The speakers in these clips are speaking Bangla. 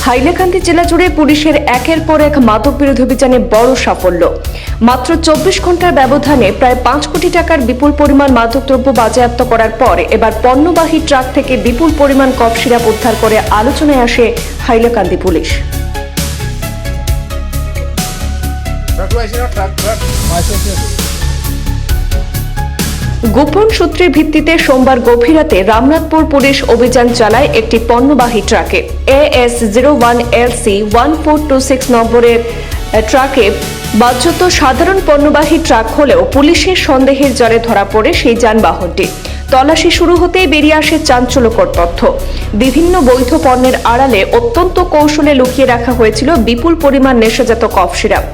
হাইলাকান্দি জেলা জুড়ে পুলিশের একের পর এক মাদক বিরোধী অভিযানে বড় সাফল্য। মাত্র 24 ঘন্টার ব্যবধানে প্রায় 5 কোটি টাকার বিপুল পরিমাণ মাদকদ্রব্য বাজেয়াপ্ত করার পর এবার পণ্যবাহী ট্রাক থেকে বিপুল পরিমাণ কফ সিরাপ উদ্ধার করে আলোচনায় আসে হাইলাকান্দি পুলিশ। গোপন সূত্রের ভিত্তিতে সোমবার গভীর রাতে রামনাথপুর পুলিশ অভিযান চালায় একটি পণ্যবাহী ট্রাকে। AS01LC 1426 নম্বরের ট্রাকে বাহ্যত সাধারণ পণ্যবাহী ট্রাক হলেও পুলিশের সন্দেহের জালে ধরা পড়ে সেই যানবাহনটি। তল্লাশি শুরু হতেই বেরিয়ে আসে চাঞ্চল্যকর তথ্য। বিভিন্ন বৈধ পণ্যের আড়ালে অত্যন্ত কৌশলে লুকিয়ে রাখা হয়েছিল বিপুল পরিমাণ নেশাজাত কফ সিরাপ।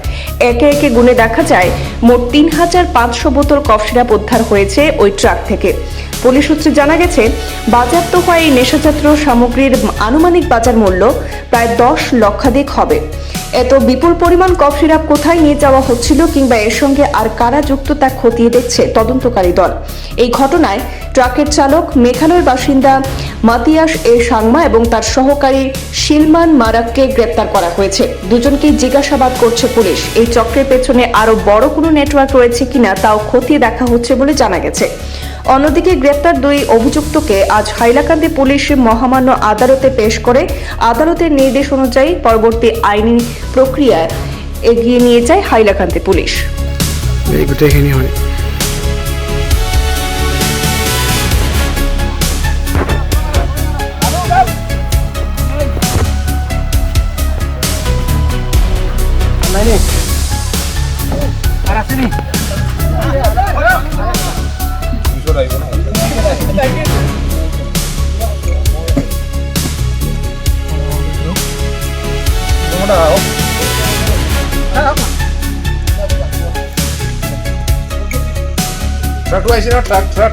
একে একে গুণে দেখা যায় মোট 3500 বোতল কফ সিরাপ উদ্ধার হয়েছে ওই ট্রাক থেকে। পুলিশ সূত্রে জানা গেছে, বাজেয়াপ্ত হওয়া এই নেশাজাত সামগ্রীর আনুমানিক বাজার মূল্য প্রায় 10 লক্ষাধিক হবে। এত বিপুল পরিমাণ কফ সিরাপ কোথায় নিয়ে যাওয়া হচ্ছিল কিংবা এর সঙ্গে আর কারা যুক্ত তা খতিয়ে দেখছে তদন্তকারী দল। এই ঘটনায় ট্রাকের চালক মেঘালয়ের বাসিন্দা মাতিয়াস এ সাংমা এবং তার সহকারী শিলমান মারাককে গ্রেপ্তার করা হয়েছে। দুজনকেই জিজ্ঞাসাবাদ করছে পুলিশ। এই চক্রের পেছনে আরো বড় কোনো নেটওয়ার্ক রয়েছে কিনা তাও খতিয়ে দেখা হচ্ছে বলে জানা গেছে। অন্যদিকে গ্রেপ্তার দুই অভিযুক্তকে আজ হাইলাকান্দি পুলিশ মহামান্য আদালতে পেশ করে আদালতের নির্দেশ অনুযায়ী পরবর্তী আইনি প্রক্রিয়া এগিয়ে নিয়ে যায় হাইলাকান্দি পুলিশ। ট্রাক